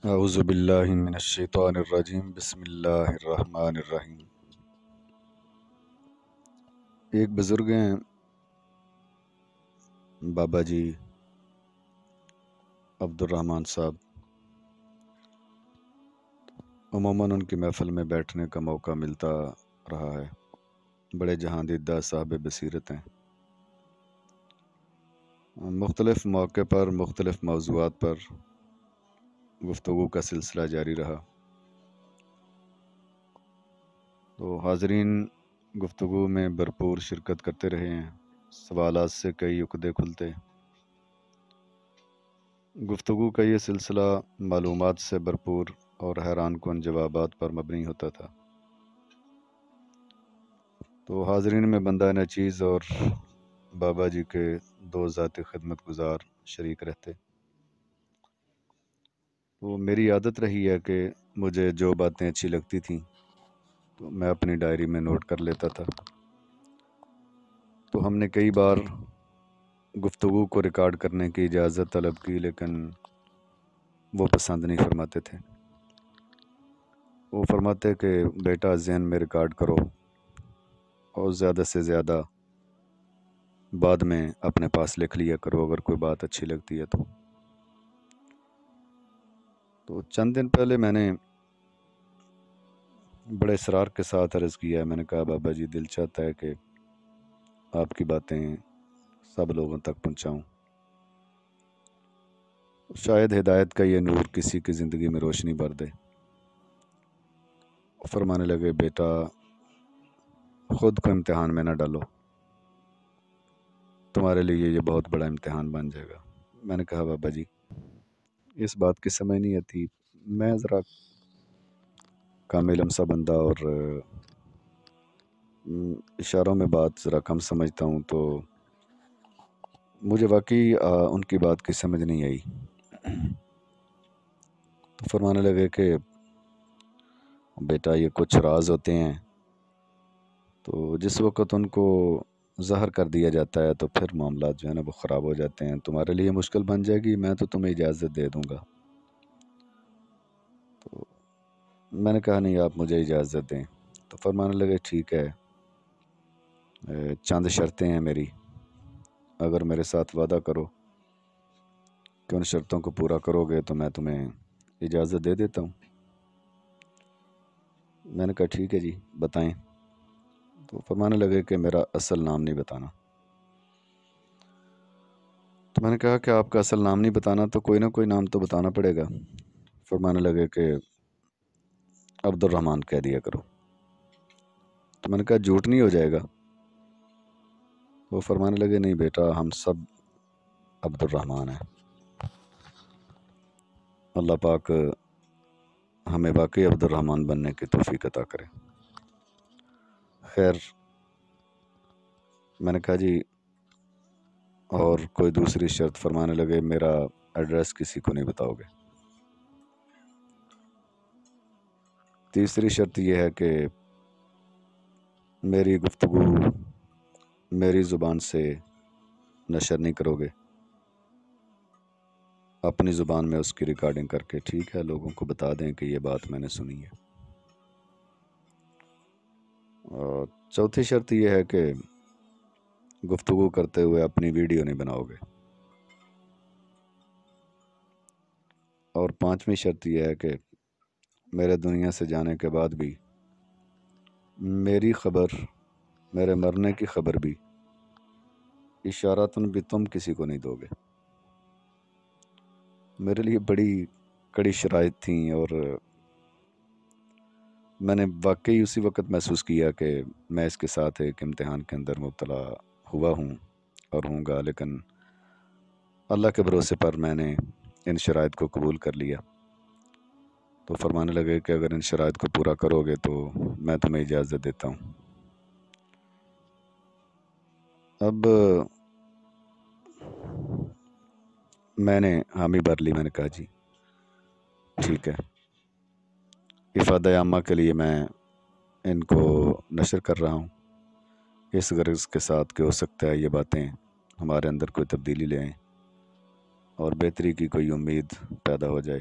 اعوذ باللہ من الشیطان الرجیم بسم اللہ الرحمن الرحیم۔ ایک بزرگ ہیں بابا جی عبدالرحمن صاحب، عموماً ان کی محفل میں بیٹھنے کا موقع ملتا رہا ہے۔ بڑے جہاں دیدہ صاحب بصیرت ہیں۔ مختلف موقع پر مختلف موضوعات پر گفتگو کا سلسلہ جاری رہا، تو حاضرین گفتگو میں بھرپور شرکت کرتے رہے ہیں۔ سوالات سے کئی عقدے کھلتے۔ گفتگو کا یہ سلسلہ معلومات سے بھرپور اور حیران کن جوابات پر مبنی ہوتا تھا، تو حاضرین میں بندہ نچیز اور بابا جی کے دو ذاتی خدمت گزار شریک رہتے۔ تو میری عادت رہی ہے کہ مجھے جو باتیں اچھی لگتی تھیں تو میں اپنی ڈائری میں نوٹ کر لیتا تھا۔ تو ہم نے کئی بار گفتگو کو ریکارڈ کرنے کی اجازت طلب کی، لیکن وہ پسند نہیں فرماتے تھے۔ وہ فرماتے کہ بیٹا ذہن میں ریکارڈ کرو اور زیادہ سے زیادہ بعد میں اپنے پاس لکھ لیا کرو اگر کوئی بات اچھی لگتی ہے تو چند دن پہلے میں نے بڑے اصرار کے ساتھ عرض کیا۔ میں نے کہا بابا جی دل چاہتا ہے کہ آپ کی باتیں سب لوگوں تک پہنچاؤں، شاید ہدایت کا یہ نور کسی کی زندگی میں روشنی بھر دے۔ فرمانے لگے بیٹا خود کو امتحان میں نہ ڈالو، تمہارے لیے یہ بہت بڑا امتحان بن جائے گا۔ میں نے کہا بابا جی اس بات کی سمجھ نہیں آتی، میں ذرا کم علم سا بندہ اور اشاروں میں بات ذرا کم سمجھتا ہوں، تو مجھے واقعی ان کی بات کی سمجھ نہیں آئی۔ تو فرمانے لگے کہ بیٹا یہ کچھ راز ہوتے ہیں، تو جس وقت ان کو ظاہر کر دیا جاتا ہے تو پھر معاملات جو ہے نا وہ خراب ہو جاتے ہیں، تمہارے لیے مشکل بن جائے گی، میں تو تمہیں اجازت دے دوں گا۔ تو میں نے کہا نہیں آپ مجھے اجازت دیں۔ تو فرمانے لگے ٹھیک ہے، چند شرطیں ہیں میری، اگر میرے ساتھ وعدہ کرو کہ ان شرطوں کو پورا کرو گے تو میں تمہیں اجازت دے دیتا ہوں۔ میں نے کہا ٹھیک ہے جی بتائیں۔ تو فرمانے لگے کہ میرا اصل نام نہیں بتانا۔ تو میں نے کہا کہ آپ کا اصل نام نہیں بتانا تو کوئی نہ کوئی نام تو بتانا پڑے گا۔ فرمانے لگے کہ عبدالرحمن کہہ دیا کرو۔ تو میں نے کہا جھوٹ نہیں ہو جائے گا؟ وہ فرمانے لگے نہیں بیٹا ہم سب عبدالرحمن ہیں، اللہ پاک ہمیں واقعی عبدالرحمن بننے کی توفیق عطا کرے۔ خیر میں نے کہا جی اور کوئی دوسری شرط؟ فرمانے لگے میرا ایڈریس کسی کو نہیں بتاؤ گے۔ تیسری شرط یہ ہے کہ میری گفتگو میری زبان سے نشر نہیں کرو گے، اپنی زبان میں اس کی ریکارڈنگ کر کے ٹھیک ہے لوگوں کو بتا دیں کہ یہ بات میں نے سنی ہے۔ اور چوتھی شرط یہ ہے کہ گفتگو کرتے ہوئے اپنی ویڈیو نہیں بناؤ گے۔ اور پانچویں شرط یہ ہے کہ میرے دنیا سے جانے کے بعد بھی میری خبر، میرے مرنے کی خبر بھی اشارتاً بھی تم کسی کو نہیں دو گے۔ میرے لیے بڑی کڑی شرائط تھیں اور میں نے واقعی اسی وقت محسوس کیا کہ میں اس کے ساتھ ایک امتحان کے اندر مبتلا ہوا ہوں اور ہوں گا، لیکن اللہ کے بھروسے پر میں نے ان شرائط کو قبول کر لیا۔ تو فرمانے لگے کہ اگر ان شرائط کو پورا کرو گے تو میں تمہیں اجازت دیتا ہوں۔ اب میں نے حامی بھر لی، میں نے کہا جی ٹھیک ہے، افادہ عامہ کے لیے میں ان کو نشر کر رہا ہوں اس غرض کے ساتھ کہ ہو سکتا ہے یہ باتیں ہمارے اندر کوئی تبدیلی لے آئیں اور بہتری کی کوئی امید پیدا ہو جائے۔